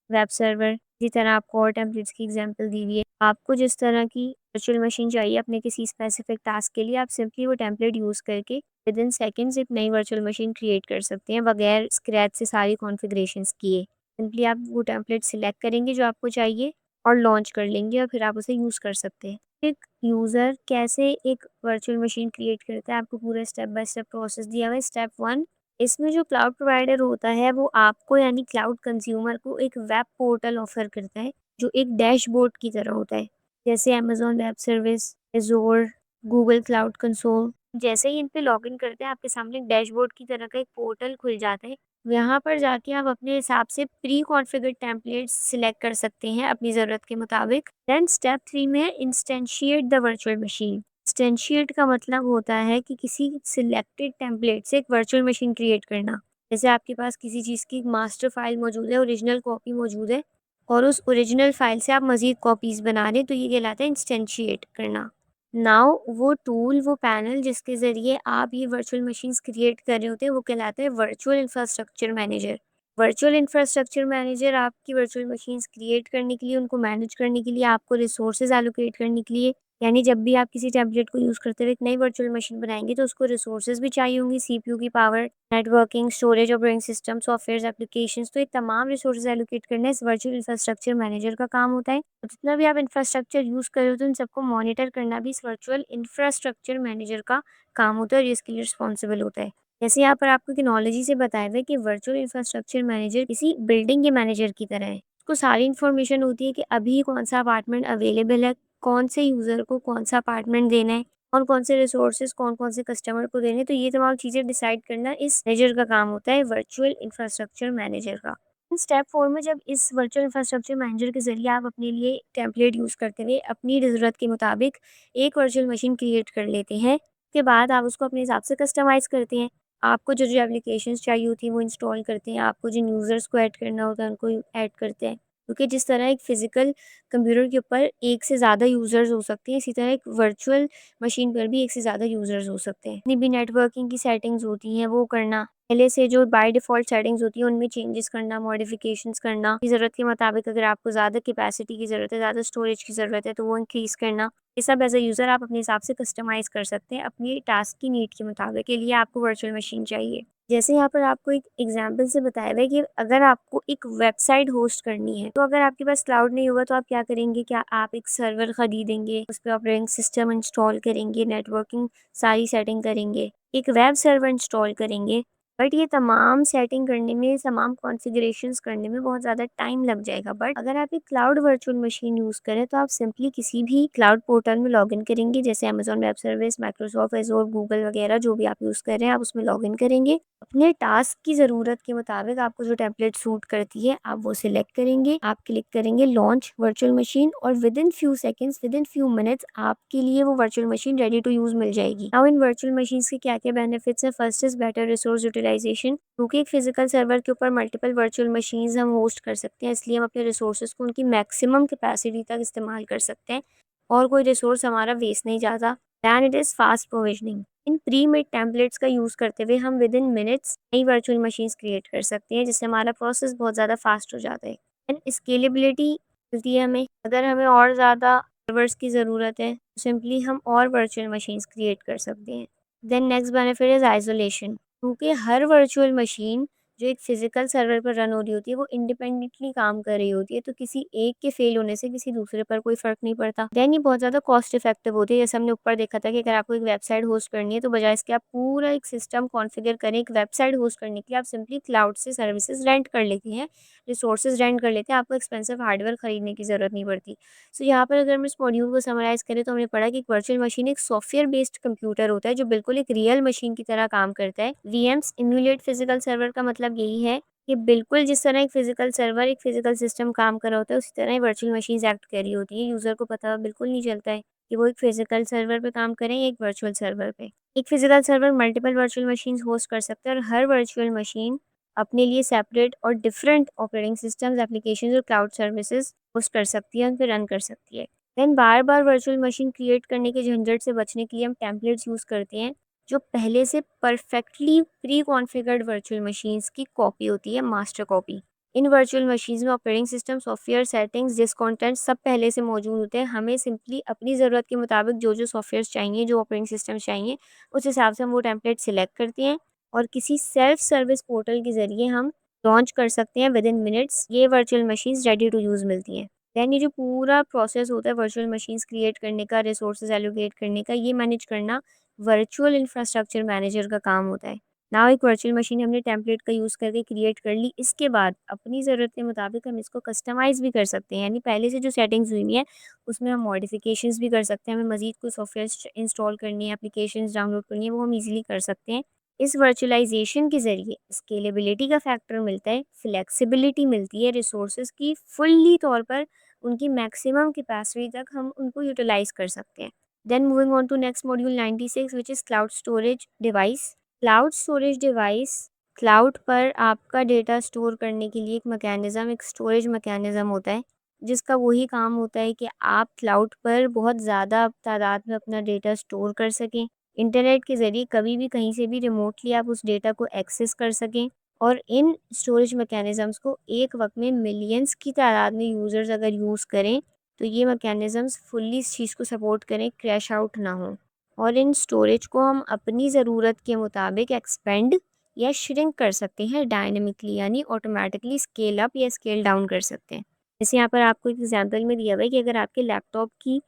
web server, इसी तरह आपको और टेम्पलेट्स की एग्ज़ाम्पल दी हुई है। आपको जिस तरह की वर्चुअल मशीन चाहिए अपने किसी स्पेसिफिक टास्क के लिए, आप सिंपली वो टेम्पलेट यूज़ करके विदिन सेकंड्स एक नई वर्चुअल मशीन क्रिएट कर सकते हैं, बगैर स्क्रैच से सारी कॉन्फ़िगरेशंस किए। सिंपली आप वो टेम्पलेट सिलेक्ट करेंगे जो आपको चाहिए और लॉन्च कर लेंगे, और फिर आप उसे यूज़ कर सकते हैं। एक यूज़र कैसे एक वर्चुअल मशीन क्रिएट करता है, आपको पूरा स्टेप बाय स्टेप प्रोसेस दिया हुआ है। स्टेप 1, इसमें जो क्लाउड प्रोवाइडर होता है वो आपको यानी क्लाउड कंज्यूमर को एक वेब पोर्टल ऑफ़र करता है, जो एक डैशबोर्ड की तरह होता है। जैसे Amazon web service, Azure, Google cloud console. जैसे ही इन पे लॉगिन करते हैं, आपके सामने एक डैशबोर्ड की तरह का एक पोर्टल खुल जाता है। यहाँ पर जाके आप अपने हिसाब से प्री कॉन्फ़िगर्ड टेम्पलेट्स सिलेक्ट कर सकते हैं अपनी ज़रूरत के मुताबिक। देन स्टेप 3 में है instantiate the virtual machine. Instantiate का मतलब होता है कि किसी सिलेक्टेड टेम्पलेट से एक वर्चुअल मशीन क्रिएट करना। जैसे आपके पास किसी चीज़ की मास्टर फाइल मौजूद है, ओरिजिनल कॉपी मौजूद है, और उस ओरिजिनल फाइल से आप मज़ीद कॉपीज़ बना रहे हैं, तो ये कहलाता है इंस्टेंशिएट करना। नाउ वो टूल, वो पैनल जिसके ज़रिए आप ये वर्चुअल मशीन्स क्रिएट कर रहे होते हैं, वो कहलाता है virtual infrastructure manager. Virtual infrastructure manager आपकी वर्चुअल मशीन्स क्रिएट करने के लिए, उनको मैनेज करने के लिए, आपको रिसोर्सेज़ एलोकेट करने के लिए, यानी जब भी आप किसी टेम्पलेट को यूज़ करते हुए एक नई वर्चुअल मशीन बनाएँगे, तो उसको रिसोर्सेज़ भी चाहिए होंगी, सीपीयू की power, networking, storage, operating system, softwares, applications, तो ये तमाम रिसोर्सेज़ एलोकेट करना इस वर्चुअल इंफ्रास्ट्रक्चर मैनेजर का काम होता है। और जितना भी आप इंफ्रास्ट्रक्चर यूज़ कर रहे हो, तो इन सबको मॉनिटर करना भी इस वर्चुअल इंफ्रास्ट्रक्चर मैनेजर का काम होता है और ये इसके लिए रिस्पॉन्सिबल होता है। जैसे यहाँ पर आपको एनालॉजी से बताया हुआ है कि वर्चुअल इंफ्रास्ट्रक्चर मैनेजर किसी बिल्डिंग के मैनेजर की तरह है। उसको सारी इन्फॉर्मेशन होती है कि अभी कौन-सा अपार्टमेंट अवेलेबल है, कौन से यूज़र को कौन-सा अपार्टमेंट देना है, कौन-कौन से रिसोर्सेज़ कौन-कौन से कस्टमर को देने हैं, तो ये तमाम चीज़ें डिसाइड करना इस मैनेजर का काम होता है, वर्चुअल इंफ्रास्ट्रक्चर मैनेजर का। स्टेप 4 में जब इस वर्चुअल इंफ्रास्ट्रक्चर मैनेजर के ज़रिए आप अपने लिए टेम्पलेट यूज़ करते हुए अपनी ज़रूरत के मुताबिक एक वर्चुअल मशीन क्रिएट कर लेते हैं। उसके बाद आप उसको अपने हिसाब से कस्टमाइज़ करते हैं। आपको जो-जो एप्लीकेशंस चाहिए होती हैं वो इंस्टॉल करते हैं, आपको जिन यूज़र्स को ऐड करना होता है उनको ऐड करते हैं। क्योंकि जिस तरह एक फ़िज़िकल कंप्यूटर के ऊपर एक से ज़्यादा यूज़र्स हो सकते हैं, इसी तरह एक वर्चुअल मशीन पर भी एक से ज़्यादा यूज़र्स हो सकते हैं। जितनी भी नेटवर्किंग की सेटिंग्स होती हैं वो करना, पहले से जो बाय डिफ़ॉल्ट सेटिंग्स होती हैं उनमें चेंजेस करना, मॉडिफ़िकेशंस करना, की ज़रूरत के मुताबिक अगर आपको ज़्यादा कैपेसिटी की ज़रूरत है, ज़्यादा स्टोरेज की ज़रूरत है तो वो इंक्रीज़ करना। ये सब एज़ अ यूज़र आप अपने हिसाब से कस्टमाइज़ कर सकते हैं अपनी टास्क की नीड के मुताबिक। के लिए आपको वर्चुअल मशीन चाहिए। जैसे यहाँ पर आपको एक एग्ज़ाम्पल से बताया हुआ है कि अगर आपको एक वेबसाइट होस्ट करनी है, तो अगर आपके पास क्लाउड नहीं होगा तो आप क्या करेंगे? क्या आप एक सर्वर खरीदेंगे, उस पे ऑपरेटिंग सिस्टम इंस्टॉल करेंगे, नेटवर्किंग सारी सेटिंग करेंगे, एक वेब सर्वर इंस्टॉल करेंगे। बट ये तमाम सेटिंग करने में, तमाम कॉन्फ़िगरेशंस करने में बहुत ज़्यादा टाइम लग जाएगा। बट अगर आप एक क्लाउड वर्चुअल मशीन यूज़ करें, तो आप सिंपली किसी भी क्लाउड पोर्टल में लॉगिन करेंगे, जैसे Amazon web service, Microsoft Azure, Google वगैरह जो भी आप यूज़ कर रहे हैं, आप उसमें लॉगिन करेंगे। अपने टास्क की ज़रूरत के मुताबिक आपको जो टेम्पलेट सूट करती है, आप वो सिलेक्ट करेंगे, आप क्लिक करेंगे लॉन्च वर्चुअल मशीन और within few seconds, within few minutes आपके लिए वो virtual machine ready to use मिल जाएगी। नाउ इन वर्चुअल मशीन्स के क्या-क्या बेनिफिट्स हैं? First is better resource utilization, क्योंकि एक फिजिकल सर्वर के ऊपर मल्टीपल वर्चुअल मशीन्स हम होस्ट कर सकते हैं, इसलिए हम अपने रिसोर्सेज़ को उनकी मैक्सिमम कैपेसिटी तक इस्तेमाल कर सकते हैं और कोई रिसोर्स हमारा वेस्ट नहीं जाता। Then it is fast provisioning. इन प्री मेड टेम्पलेट्स का यूज़ करते हुए हम विदिन मिनट्स नई वर्चुअल मशीन्स क्रिएट कर सकते हैं, जिससे हमारा प्रोसेस बहुत ज़्यादा फास्ट हो जाता है। एंड स्केलेबिलिटी मिलती है हमें। अगर हमें और ज़्यादा सर्वर्स की ज़रूरत है, सिंपली हम और वर्चुअल मशीन्स क्रिएट कर सकते हैं। Then next benefit is isolation, क्योंकि हर वर्चुअल मशीन जो एक फिजिकल सर्वर पर रन हो रही होती है वो इंडिपेंडेंटली काम कर रही होती है, तो किसी एक के फेल होने से किसी दूसरे पर कोई फ़र्क नहीं पड़ता। देन ये बहुत ज़्यादा कॉस्ट इफेक्टिव होती है। जैसे हमने ऊपर देखा था कि अगर आपको एक वेबसाइट होस्ट करनी है, तो बजाय इसके आप पूरा एक सिस्टम कॉन्फ़िगर करें, एक वेबसाइट होस्ट करने के लिए आप सिंपली क्लाउड से सर्विसेज़ रेंट कर लेते हैं, रिसोर्सेज़ रेंट कर लेते हैं, आपको एक्सपेंसिव हार्डवेयर खरीदने की ज़रूरत नहीं पड़ती। सो यहाँ पर अगर हम इस मॉड्यूल को समराइज़ करें, तो हमने पढ़ा कि एक वर्चुअल मशीन एक सॉफ्टवेयर बेस्ड कंप्यूटर होता है जो बिल्कुल एक रियल मशीन की तरह काम करता है। वीएम्स इम्यूलेट फिजिकल सर्वर का मतलब यही है कि बिल्कुल जिस तरह एक फिजिकल सर्वर, एक फिजिकल सिस्टम काम कर रहा होता है, उसी तरह ही वर्चुअल मशीन्स एक्ट कर रही होती है। यूज़र को पता बिल्कुल नहीं चलता है कि वो एक फिजिकल सर्वर पे काम कर रहे हैं या एक वर्चुअल सर्वर पे। एक physical server multiple virtual machines host कर सकता है और हर वर्चुअल मशीन अपने लिए सेपरेट और डिफरेंट ऑपरेटिंग सिस्टम्स, एप्लीकेशंस और क्लाउड सर्विसेज होस्ट कर सकती है, उन पे रन कर सकती है। देन बार-बार वर्चुअल मशीन क्रिएट करने के झंझट से बचने के लिए हम टेम्पलेट्स यूज़ करते हैं, जो पहले से perfectly pre configured virtual machines की कॉपी होती है, मास्टर कॉपी। इन वर्चुअल मशीन्स में operating system, software, settings, disk content सब पहले से मौजूद होते हैं। हमें सिंपली अपनी ज़रूरत के मुताबिक जो-जो सॉफ्टवेयर्स चाहिए, जो ऑपरेटिंग सिस्टम चाहिए, उस हिसाब से हम वो टेम्पलेट सिलेक्ट करते हैं और किसी सेल्फ सर्विस पोर्टल के ज़रिए हम लॉन्च कर सकते हैं विदिन मिनट्स। ये virtual machines ready to use मिलती हैं। दैन ये जो पूरा प्रोसेस होता है वर्चुअल मशीन्स क्रिएट करने का, रिसोर्सेज एलोकेट करने का, ये मैनेज करना वर्चुअल इंफ्रास्ट्रक्चर मैनेजर का काम होता है। नाउ एक वर्चुअल मशीन हमने टेम्पलेट का यूज़ करके क्रिएट कर ली, इसके बाद अपनी ज़रूरत के मुताबिक हम इसको कस्टमाइज़ भी कर सकते हैं, यानी पहले से जो सेटिंग्स हुई हैं उसमें हम मॉडिफिकेशंस भी कर सकते हैं। हमें मज़ीद कोई सॉफ्टवेयर इंस्टॉल करनी है, एप्लीकेशंस डाउनलोड करनी है, वो हम ईज़िली कर सकते हैं। इस वर्चुअलाइजेशन के ज़रिए स्केलेबिलिटी का फैक्टर मिलता है, फ्लेक्सिबिलिटी मिलती है, रिसोर्सेज की फुल्ली तौर पर उनकी मैक्सिमम कैपेसिटी तक हम उनको यूटिलाइज़ कर सकते हैं। Then moving on to next module 96 which is cloud storage device. Cloud storage device cloud पर आपका डेटा स्टोर करने के लिए एक मैकेनिज़्म, एक स्टोरेज मैकेनिज़्म होता है, जिसका वही काम होता है कि आप क्लाउड पर बहुत ज़्यादा तादाद में अपना डेटा स्टोर कर सकें। इंटरनेट के ज़रिए कभी भी कहीं से भी रिमोटली आप उस डेटा को एक्सेस कर सकें और इन स्टोरेज मैकेनिज़म्स को एक वक़्त में मिलियंस की तादाद में यूज़र्स अगर यूज़ करें, तो ये मैकेनिज़म्स फुल्ली इस चीज़ को सपोर्ट करें, क्रैश आउट ना हो। और इन स्टोरेज को हम अपनी ज़रूरत के मुताबिक एक्सपेंड या श्रिंक कर सकते हैं डायनामिकली, यानी ऑटोमेटिकली स्केल अप या स्केल डाउन कर सकते हैं। जैसे यहाँ पर आपको एक एग्जांपल में दिया हुआ है कि अगर आपके लैपटॉप की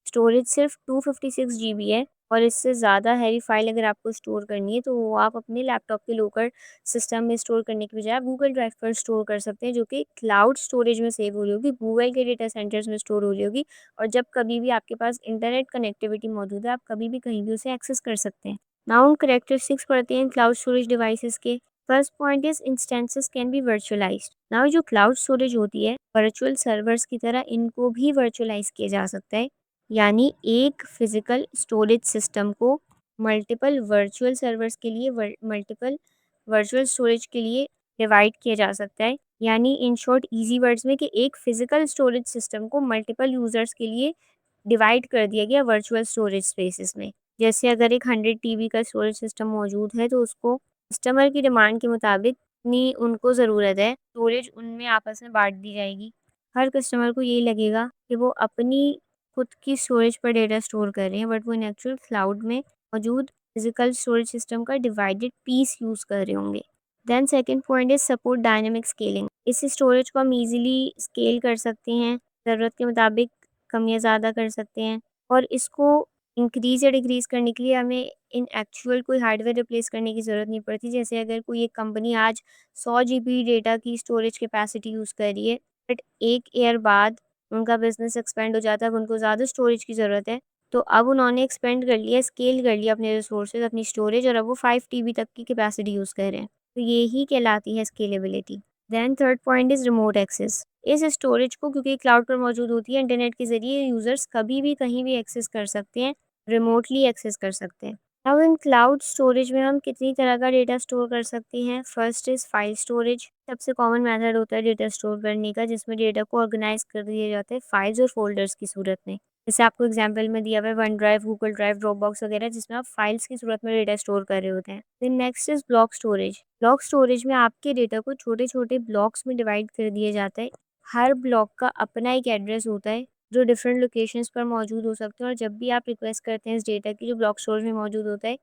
स्टोरेज सिर्फ 256 जीबी है और इससे ज़्यादा हैवी फाइल अगर आपको स्टोर करनी है, तो वो आप अपने लैपटॉप के लोकल सिस्टम में स्टोर करने के बजाय आप गूगल ड्राइव पर स्टोर कर सकते हैं, जो कि क्लाउड स्टोरेज में सेव हो रही होगी, गूगल के डेटा सेंटर्स में स्टोर हो रही होगी। और जब कभी भी आपके पास इंटरनेट कनेक्टिविटी मौजूद है, आप कभी भी कहीं भी उसे एक्सेस कर सकते हैं। नाउ उन कैरेक्टरिस्टिक्स पढ़ते हैं क्लाउड स्टोरेज डिवाइसेस के। First point is instances can be virtualized. Now जो क्लाउड स्टोरेज होती है, वर्चुअल सर्वर्स की तरह इनको भी वर्चुअलाइज किया जा सकता है, यानी एक फिजिकल स्टोरेज सिस्टम को मल्टीपल वर्चुअल सर्वर्स के लिए, मल्टीपल वर्चुअल स्टोरेज के लिए डिवाइड किया जा सकता है। यानी इन शॉर्ट इजी वर्ड्स में कि एक फिजिकल स्टोरेज सिस्टम को मल्टीपल यूजर्स के लिए डिवाइड कर दिया गया वर्चुअल स्टोरेज स्पेसेस में। जैसे अगर एक 100 टीबी का स्टोरेज सिस्टम मौजूद है, तो उसको कस्टमर की डिमांड के मुताबिक जितनी उनको ज़रूरत है, स्टोरेज उनमें आपस में बाँट दी जाएगी। हर कस्टमर को यही लगेगा कि वो अपनी खुद की स्टोरेज पर डेटा स्टोर कर रहे हैं, बट वो इन एक्चुअल क्लाउड में मौजूद फिजिकल स्टोरेज सिस्टम का डिवाइडेड पीस यूज़ कर रहे होंगे। Then second point is support dynamic scaling. इस स्टोरेज को हम ईज़िली स्केल कर सकते हैं, ज़रूरत के मुताबिक कम या ज़्यादा कर सकते हैं। और इसको इंक्रीज़ या डिक्रीज़ करने के लिए हमें इन एक्चुअल कोई हार्डवेयर रिप्लेस करने की ज़रूरत नहीं पड़ती। जैसे अगर कोई एक कंपनी आज 100 जीबी डेटा की स्टोरेज कैपेसिटी यूज़ कर रही है, बट 1 ईयर बाद उनका बिज़नेस एक्सपेंड हो जाता है, अब उनको ज़्यादा स्टोरेज की ज़रूरत है, तो अब उन्होंने एक्सपेंड कर लिया, स्केल कर लिया अपने रिसोर्सेज़, अपनी स्टोरेज, और अब वो 5 टीबी तक की कैपेसिटी यूज़ कर रहे हैं। तो ये ही कहलाती है scalability. Then third point is remote access. इस स्टोरेज को क्योंकि क्लाउड पर मौजूद होती है, इंटरनेट के ज़रिए यूज़र्स कभी भी कहीं भी एक्सेस कर सकते हैं, रिमोटली एक्सेस कर सकते हैं। अब इन क्लाउड स्टोरेज में हम कितनी तरह का डेटा स्टोर कर सकते हैं? First is file storage. सबसे कॉमन मेथड होता है डेटा स्टोर करने का, जिसमें डेटा को ऑर्गेनाइज़ कर दिया जाता है फाइल्स और फ़ोल्डर्स की सूरत में। जैसे आपको एग्जांपल में दिया हुआ है one drive, Google drive, Dropbox वगैरह, जिसमें आप फाइल्स की सूरत में डेटा स्टोर कर रहे होते हैं। Then next is block storage. Block storage में आपके डेटा को छोटे-छोटे ब्लॉक्स में डिवाइड कर दिया जाता है। हर ब्लॉक का अपना एक एड्रेस होता है, जो डिफरेंट लोकेशंस पर मौजूद हो सकते हैं, और जब भी आप रिक्वेस्ट करते हैं इस डेटा की जो ब्लॉक स्टोरेज में मौजूद होता है,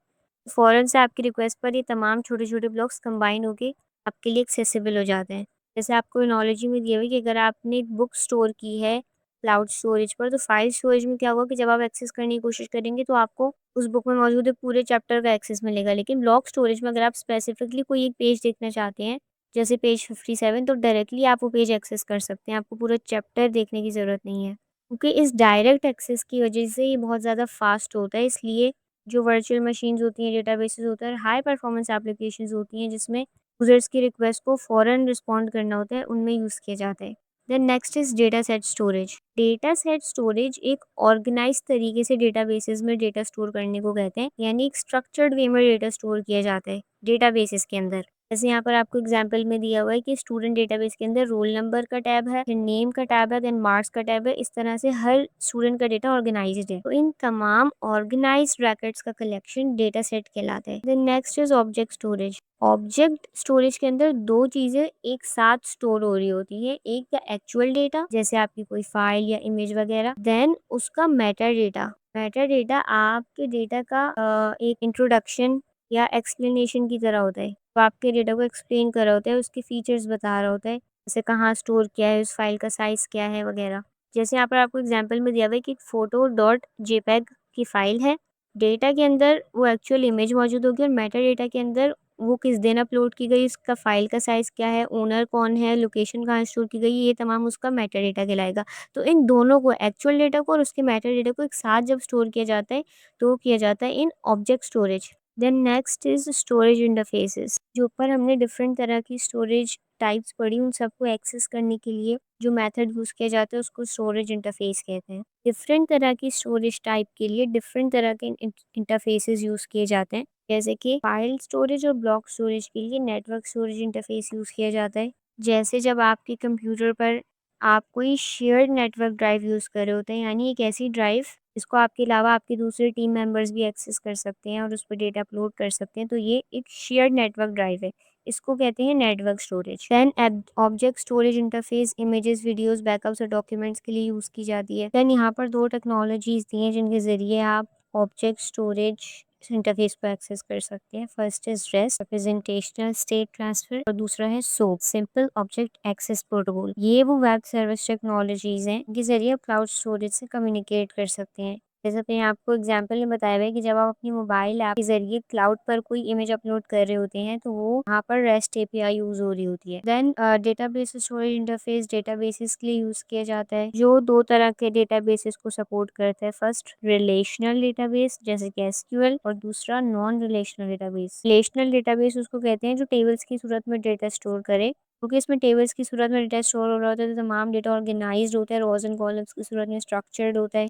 फ़ौरन से आपकी रिक्वेस्ट पर ये तमाम छोटे-छोटे ब्लॉक्स कंबाइन होके आपके लिए एक्सेसिबल हो जाते हैं। जैसे आपको एनालॉजी में दिया हुआ है कि अगर आपने एक बुक स्टोर की है क्लाउड स्टोरेज पर, तो फाइल स्टोरेज में क्या होगा कि जब आप एक्सेस करने की कोशिश करेंगे, तो आपको उस बुक में मौजूद एक पूरे चैप्टर का एक्सेस मिलेगा। लेकिन ब्लॉक स्टोरेज में अगर आप स्पेसिफिकली कोई एक पेज देखना चाहते हैं, जैसे पेज 57, तो डायरेक्टली आप वो पेज एक्सेस कर सकते हैं, आपको पूरा चैप्टर देखने की ज़रूरत नहीं है। क्योंकि इस डायरेक्ट एक्सेस की वजह से ये बहुत ज़्यादा फास्ट होता है, इसलिए जो वर्चुअल मशीन्स होती हैं, डेटाबेसेस होता है, हाई परफॉर्मेंस एप्लीकेशंस होती हैं, जिसमें यूज़र्स की रिक्वेस्ट को फ़ौरन रिस्पॉन्ड करना होता है, उनमें यूज़ किया जाता है। Then next is data set storage. Data set storage एक ऑर्गेनाइज़ तरीके से डेटाबेसेस में डेटा स्टोर करने को कहते हैं, यानी एक स्ट्रक्चर्ड वे में डेटा स्टोर किया जाता है डेटाबेसेस के अंदर। जैसे यहाँ पर आपको एग्जांपल में दिया हुआ है कि स्टूडेंट डेटाबेस के अंदर रोल नंबर का टैब है, फिर नेम का टैब है, देन मार्क्स का टैब है। इस तरह से हर स्टूडेंट का डेटा ऑर्गेनाइज्ड है। तो इन तमाम ऑर्गेनाइज्ड रैकेट्स का कलेक्शन डेटा सेट कहलाता है। Then next is object storage. Object storage के अंदर दो चीज़ें एक साथ स्टोर हो रही होती है, एक द एक्चुअल डेटा, जैसे आपकी कोई फाइल या इमेज वगैरह, देन उसका मेटा डेटा। मेटा डेटा आपके डेटा का एक इंट्रोडक्शन या एक्सप्लेनेशन की तरह होता है। तो आपके डेटा को एक्सप्लेन कर रहा होता है, उसके फीचर्स बता रहा होता है, जैसे कहाँ स्टोर किया है, उस फाइल का साइज़ क्या है वगैरह। जैसे यहाँ पर आपको एग्जांपल में दिया हुआ है कि फोटो डॉट जेपेग की फ़ाइल है, डेटा के अंदर वो एक्चुअल इमेज मौजूद होगी, और मेटा डेटा के अंदर वो किस दिन अपलोड की गई, उसका फ़ाइल का साइज़ क्या है, ओनर कौन है, लोकेशन कहाँ स्टोर की गई, ये तमाम उसका मेटा डेटा कहलाएगा। तो इन दोनों को, एक्चुअल डेटा को और उसके मेटा डेटा को एक साथ जब स्टोर किया जाता है, तो वो किया जाता है in object storage. Then next is storage interfaces. जो ऊपर हमने डिफरेंट तरह की स्टोरेज टाइप्स पढ़ी, उन सबको एक्सेस करने के लिए जो मेथड यूज़ किया जाता है, उसको स्टोरेज इंटरफेस कहते हैं। डिफरेंट तरह की स्टोरेज टाइप के लिए डिफरेंट तरह के इंटरफेसेस यूज़ किए जाते हैं। जैसे कि फाइल स्टोरेज और ब्लॉक स्टोरेज के लिए नेटवर्क स्टोरेज इंटरफेस यूज़ किया जाता है। जैसे जब आपके कंप्यूटर पर आप कोई शेयर्ड नेटवर्क ड्राइव यूज़ कर रहे होते हैं, यानी एक ऐसी ड्राइव जिसको आपके अलावा आपके दूसरे टीम मेंबर्स भी एक्सेस कर सकते हैं और उस पर डेटा अपलोड कर सकते हैं, तो ये एक शेयर्ड नेटवर्क ड्राइव है। इसको कहते हैं network storage. Then object storage interface images, videos, backups और डॉक्यूमेंट्स के लिए यूज़ की जाती है। देन यहाँ पर दो टेक्नोलॉजीज़ दी हैं जिनके ज़रिए आप ऑब्जेक्ट स्टोरेज इंटरफेस को एक्सेस कर सकते हैं। First is REST, representational state transfer, और दूसरा है SOAP, simple object access protocol. ये वो वेब सर्विस टेक्नोलॉजीज हैं जिनके जरिए आप क्लाउड स्टोरेज से कम्युनिकेट कर सकते हैं। जैसे मैंने आपको एग्जांपल में बताया हुआ है कि जब आप अपनी मोबाइल ऐप के जरिए क्लाउड पर कोई इमेज अपलोड कर रहे होते हैं तो वो वहाँ पर रेस्ट एपीआई यूज हो रही होती है। Then database storage interface databases के लिए यूज किया जाता है, जो दो तरह के डेटाबेसेस को सपोर्ट करता है। फर्स्ट रिलेशनल डेटाबेस जैसे कि एसक्यूएल, और दूसरा non relational database. Relational database उसको कहते हैं जो टेबल्स की सूरत में डेटा स्टोर करे, क्योंकि इसमें टेबल्स की सूरत में डेटा स्टोर हो रहा होता है तो तमाम डेटा ऑर्गेनाइज्ड होता है, रोज एंड कॉलम्स की सूरत में स्ट्रक्चर्ड होता है।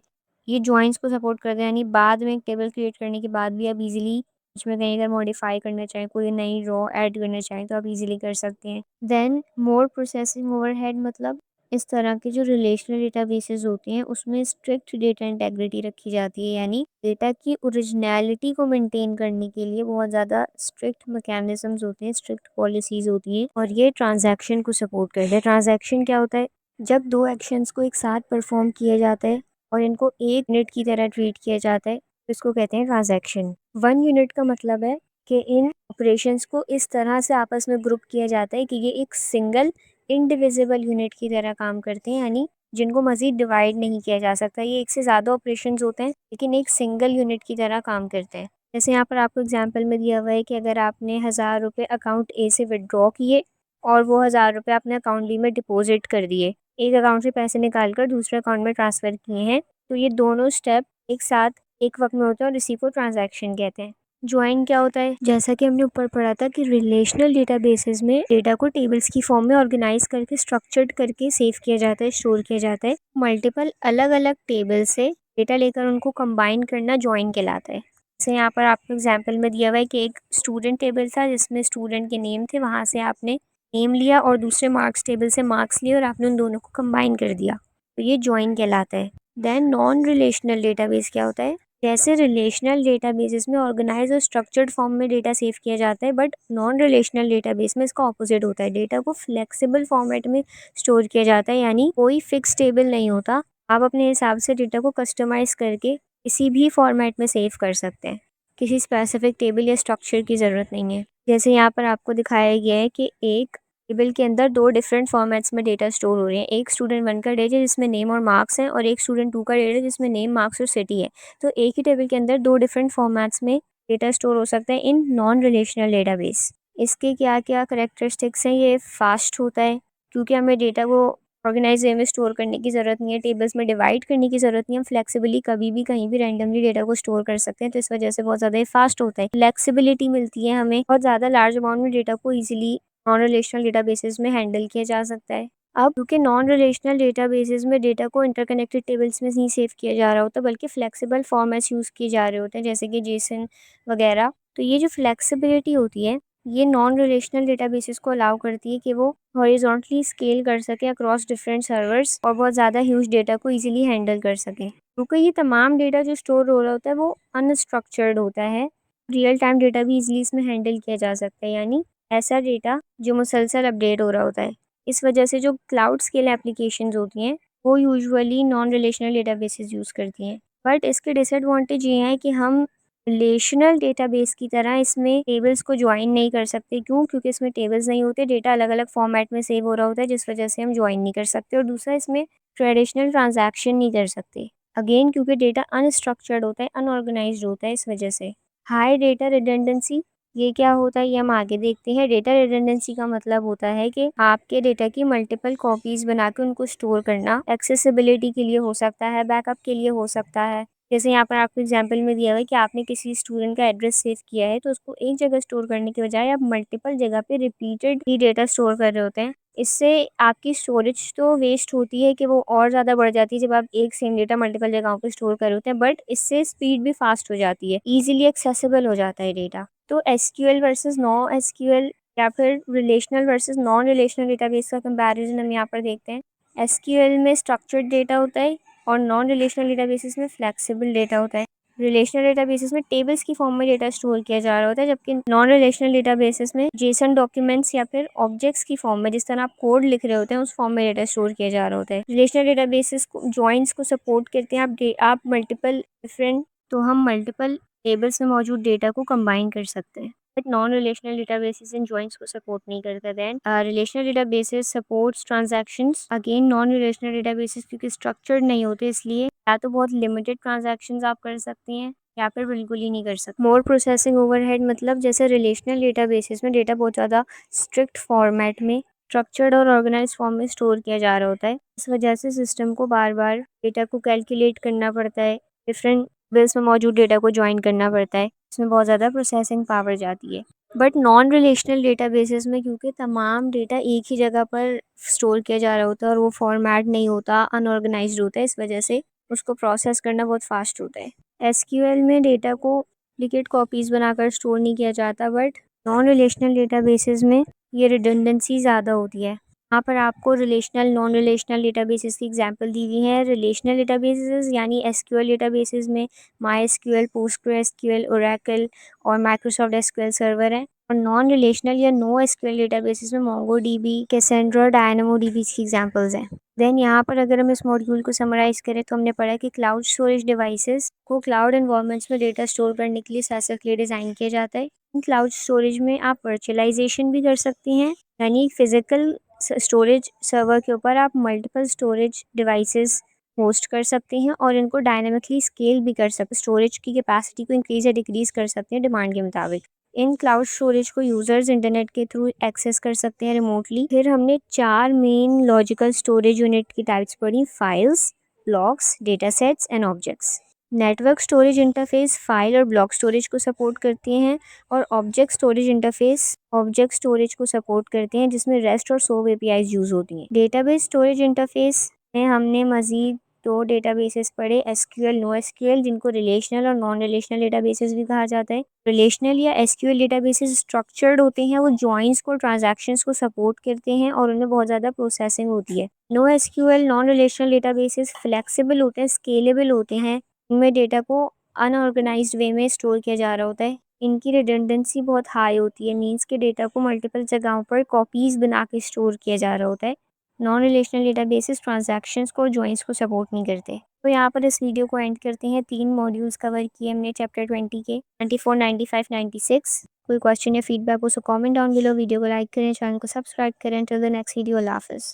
ये जॉइंट्स को सपोर्ट करते हैं, यानी बाद में एक टेबल क्रिएट करने के बाद भी आप इजीली उसमें कहीं अगर मॉडिफाई करना चाहें, कोई नई रो ऐड करना चाहें तो आप इजीली कर सकते हैं। देन मोर प्रोसेसिंग ओवरहेड, मतलब इस तरह के जो रिलेशनल डेटाबेसेस होते हैं उसमें स्ट्रिक्ट डेटा इंटेग्रिटी रखी जाती है, यानी डेटा की ओरिजिनलिटी को मेंटेन करने के लिए बहुत ज़्यादा स्ट्रिक्ट मैकेनिज्म्स होते हैं, स्ट्रिक्ट पॉलिसीज़ होती हैं, और ये ट्रांजैक्शन को सपोर्ट करते हैं। ट्रांजैक्शन क्या होता है? जब दो एक्शंस को एक साथ परफॉर्म किया जाता है और इनको एक यूनिट की तरह ट्रीट किया जाता है तो इसको कहते हैं ट्रांजैक्शन। 1 यूनिट का मतलब है कि इन ऑपरेशंस को इस तरह से आपस में ग्रुप किया जाता है कि ये एक सिंगल इंडिविजिबल यूनिट की तरह काम करते हैं, यानी जिनको मज़ीद डिवाइड नहीं किया जा सकता। ये एक से ज़्यादा ऑपरेशंस होते हैं लेकिन एक सिंगल यूनिट की तरह काम करते हैं। जैसे यहाँ पर आपको एग्जांपल में दिया हुआ है कि अगर आपने 1000 रुपये अकाउंट ए से विड्रॉ किए और वो 1000 रुपये अपने अकाउंट बी में डिपॉजिट कर दिए, एक अकाउंट से पैसे निकाल कर दूसरे अकाउंट में ट्रांसफ़र किए हैं, तो ये दोनों स्टेप एक साथ एक वक्त में होते हैं और इसी को ट्रांजैक्शन कहते हैं। ज्वाइन क्या होता है? जैसा कि हमने ऊपर पढ़ा था कि रिलेशनल डेटाबेसेस में डेटा को टेबल्स की फॉर्म में ऑर्गेनाइज करके स्ट्रक्चर्ड करके सेव किया जाता है, स्टोर किया जाता है। मल्टीपल अलग अलग टेबल से डेटा लेकर उनको कंबाइन करना ज्वाइन कहलाता है। जैसे यहाँ पर आपको एग्जाम्पल में दिया हुआ है कि एक स्टूडेंट टेबल था जिसमें स्टूडेंट के नेम थे, वहाँ से आपने नेम लिया और दूसरे मार्क्स टेबल से मार्क्स लिए और आपने उन दोनों को कंबाइन कर दिया, तो ये ज्वाइन कहलाता है। देन नॉन रिलेशनल डेटाबेस क्या होता है? जैसे रिलेशनल डेटाबेसेस में ऑर्गेनाइज और स्ट्रक्चर्ड फॉर्म में डेटा सेव किया जाता है, बट नॉन रिलेशनल डेटाबेस में इसका ऑपोजिट होता है। डेटा को फ्लेक्सिबल फॉर्मेट में स्टोर किया जाता है, यानी कोई फिक्स टेबल नहीं होता, आप अपने हिसाब से डेटा को कस्टमाइज करके किसी भी फॉर्मेट में सेव कर सकते हैं। किसी स्पेसिफिक टेबल या स्ट्रक्चर की ज़रूरत नहीं है। जैसे यहाँ पर आपको दिखाया गया है कि एक टेबल के अंदर दो डिफरेंट फॉर्मेट्स में डेटा स्टोर हो रहे हैं। एक स्टूडेंट 1 का डेटा जिसमें नेम और मार्क्स हैं और एक स्टूडेंट 2 का डेटा जिसमें नेम, मार्क्स और सिटी है। तो एक ही टेबल के अंदर दो डिफरेंट फॉर्मेट्स में डेटा स्टोर हो सकता है इन नॉन रिलेशनल डेटाबेस। इसके क्या क्या करेक्टरिस्टिक्स हैं? ये फास्ट होता है क्योंकि हमें डेटा को ऑर्गेनाइज वे में स्टोर करने की ज़रूरत नहीं है, टेबल्स में डिवाइड करने की ज़रूरत नहीं है। हम फ्लेक्सिबली कभी भी कहीं भी रैंडमली डेटा को स्टोर कर सकते हैं, तो इस वजह से बहुत ज़्यादा फास्ट होता है। फ्लेक्सिबिलिटी मिलती है हमें, बहुत ज़्यादा लार्ज अमाउंट में डेटा को ईजिली नॉन रिलेशनल डेटाबेसेस में हैंडल किया जा सकता है। अब क्योंकि नॉन रिलेशनल डेटाबेसेस में डेटा को इंटरकनेक्टेड टेबल्स में नहीं सेव किया जा रहा होता बल्कि फ्लेक्सिबल फॉर्मेट्स यूज़ किए जा रहे होते हैं, जैसे कि जेसन वगैरह। तो ये जो फ्लेक्सिबिलिटी होती है ये नॉन रिलेशनल डेटाबेसेस को अलाउ करती है कि वो हॉरिजॉन्टली स्केल कर सके अक्रॉस डिफरेंट सर्वर्स और बहुत ज़्यादा ह्यूज डेटा को इजीली हैंडल कर सके, क्योंकि ये तमाम डेटा जो स्टोर हो रहा होता है वो अनस्ट्रक्चर्ड होता है। रियल टाइम डेटा भी इजीली इसमें हैंडल किया जा सकता है, यानी ऐसा डेटा जो मुसलसल अपडेट हो रहा होता है। इस वजह से जो क्लाउड स्केल एप्लीकेशंस होती हैं वो usually non relational databases use करती हैं। बट इसके डिसएडवांटेज ये हैं कि हम रिलेशनल डेटाबेस की तरह इसमें टेबल्स को ज्वाइन नहीं कर सकते। क्यों? क्योंकि इसमें टेबल्स नहीं होते, डेटा अलग अलग फॉर्मेट में सेव हो रहा होता है, जिस वजह से हम ज्वाइन नहीं कर सकते। और दूसरा, इसमें ट्रेडिशनल ट्रांजैक्शन नहीं कर सकते, अगेन क्योंकि डेटा अनस्ट्रक्चर्ड होता है, अनऑर्गेनाइज्ड होता है। इस वजह से हाई डेटा रिडंडेंसी, ये क्या होता है ये हम आगे देखते हैं। डेटा रिडंडेंसी का मतलब होता है कि आपके डेटा की मल्टीपल कॉपीज बना के उनको स्टोर करना। एक्सेसिबिलिटी के लिए हो सकता है, बैकअप के लिए हो सकता है, जैसे यहाँ पर आपको एग्जाम्पल में दिया हुआ है कि आपने किसी स्टूडेंट का एड्रेस सेव किया है, तो उसको एक जगह स्टोर करने के बजाय आप मल्टीपल जगह पे रिपीटेड ही डेटा स्टोर कर रहे होते हैं। इससे आपकी स्टोरेज तो वेस्ट होती है कि वो और ज़्यादा बढ़ जाती है जब आप एक सेम डेटा मल्टीपल जगहों पे स्टोर कर रहे होते हैं, बट इससे स्पीड भी फास्ट हो जाती है, ईजिली एक्सेसिबल हो जाता है डेटा। तो एसक्यूएल वर्सेस नॉन एसक्यूएल या फिर relational versus non relational database का कंपैरिजन हम यहाँ पर देखते हैं। एसक्यूएल में स्ट्रक्चर्ड डेटा होता है और नॉन रिलेशनल डेटाबेसेस में फ्लेक्सिबल डेटा होता है। रिलेशनल डेटाबेसेस में टेबल्स की फॉर्म में डेटा स्टोर किया जा रहा होता है, जबकि नॉन रिलेशनल डेटाबेसेस में जेसन डॉक्यूमेंट्स या फिर ऑब्जेक्ट्स की फॉर्म में, जिस तरह आप कोड लिख रहे होते हैं, उस फॉर्म में डेटा स्टोर किया जा रहा होता है। रिलेशनल डेटाबेसेस को जॉइंट्स को सपोर्ट करते हैं। आप मल्टीपल डिफरेंट तो हम मल्टीपल टेबल्स में मौजूद डेटा को कंबाइन कर सकते हैं, बट नॉन रिलेशनल डेटाबेसेस इन जॉइंट्स को सपोर्ट नहीं करता। Then relational databases supports transactions, again non relational databases क्योंकि स्ट्रक्चर्ड नहीं होते, इसलिए या तो बहुत लिमिटेड ट्रांजैक्शंस आप कर सकती हैं या फिर बिल्कुल ही नहीं कर सकते। मोर प्रोसेसिंग ओवरहेड मतलब जैसे रिलेशनल डेटाबेसेस में डेटा बहुत ज़्यादा स्ट्रिक्ट फॉर्मेट में, स्ट्रक्चर्ड और ऑर्गेनाइज फॉर्म में स्टोर किया जा रहा होता है। इस वजह से सिस्टम को बार बार डेटा को कैलकुलेट करना पड़ता है, डिफरेंट बिल्स में मौजूद डेटा को ज्वाइन करना पड़ता है, इसमें बहुत ज़्यादा प्रोसेसिंग पावर जाती है। बट नॉन रिलेशनल डेटाबेसेस में क्योंकि तमाम डेटा एक ही जगह पर स्टोर किया जा रहा होता है और वो फॉर्मेट नहीं होता, अनऑर्गेनाइज्ड होता है, इस वजह से उसको प्रोसेस करना बहुत फास्ट होता है। एसक्यूएल में डेटा को डुप्लीकेट कॉपीज़ बनाकर स्टोर नहीं किया जाता, बट नॉन रिलेशनल डेटाबेसेस में ये रिडंडेंसी ज़्यादा होती है। यहाँ पर आपको रिलेशनल नॉन रिलेशनल डेटाबेसेस की एग्जांपल दी हुई है। रिलेशनल डेटाबेसेस यानी एसक्यूएल डेटाबेसेस में माई एसक्यूएल, पोस्टग्रो एसक्यूएल, ओरेकल और माइक्रोसॉफ्ट एसक्यूएल सर्वर है। और नॉन रिलेशनल या नो एसक्यूएल डेटाबेसेस में मोंगोडीबी, कैसेंड्रा, डायनामोडीबी की एग्जांपल्स हैं। देन यहाँ पर अगर हम इस मॉड्यूल को समराइज़ करें तो हमने पढ़ा कि क्लाउड स्टोरेज डिवाइसेस को क्लाउड एनवायरनमेंट्स में डेटा स्टोर करने के लिए स्पेसिफिकली डिज़ाइन किया जाता है। इन क्लाउड स्टोरेज में आप वर्चुअलाइजेशन भी कर सकती हैं, यानी फिजिकल स्टोरेज सर्वर के ऊपर आप मल्टीपल स्टोरेज डिवाइसेस होस्ट कर सकते हैं और इनको डायनामिकली स्केल भी कर सकते हैं, स्टोरेज की कैपेसिटी को इंक्रीज या डिक्रीज कर सकते हैं डिमांड के मुताबिक। इन क्लाउड स्टोरेज को यूज़र्स इंटरनेट के थ्रू एक्सेस कर सकते हैं रिमोटली। फिर हमने 4 मेन लॉजिकल स्टोरेज यूनिट की टाइप्स पढ़ी: files, blocks, data sets and objects. Network storage interface file और ब्लॉक स्टोरेज को सपोर्ट करती हैं और object storage interface object storage को सपोर्ट करते हैं, जिसमें रेस्ट और सोव एपीआईज यूज़ होती हैं। डेटाबेस स्टोरेज इंटरफेस में हमने मज़ीद 2 डेटाबेसेस पढ़े: एसक्यूएल, नो एसक्यूएल, जिनको रिलेशनल और नॉन रिलेशनल डेटाबेसेस भी कहा जाता है। रिलेशनल या एसक्यूएल डेटाबेसेस स्ट्रक्चर्ड होते हैं, वो जॉइंट्स को, ट्रांजैक्शंस को सपोर्ट करते हैं और उनमें बहुत ज़्यादा प्रोसेसिंग होती है। No SQL non relational databases flexible होते हैं, स्केलेबल होते हैं, इनमें डेटा को अनऑर्गेनाइज्ड वे में स्टोर किया जा रहा होता है। इनकी रिडंडेंसी बहुत हाई होती है, मीन्स के डेटा को मल्टीपल जगहों पर कॉपीज़ बना के स्टोर किया जा रहा होता है। नॉन रिलेशनल डेटाबेसेस ट्रांजैक्शंस को और जॉइंट्स को सपोर्ट नहीं करते। तो यहाँ पर इस वीडियो को एंड करते हैं। 3 मॉड्यूल्स कवर किए हमने चैप्टर 20 के, 94, 95, 96। कोई क्वेश्चन या फीडबैक हो तो कमेंट डाउन बिलो, वीडियो को लाइक करें, चैनल को सब्सक्राइब करें। टिल द नेक्स्ट वीडियो, अल्लाह हाफ़िज़।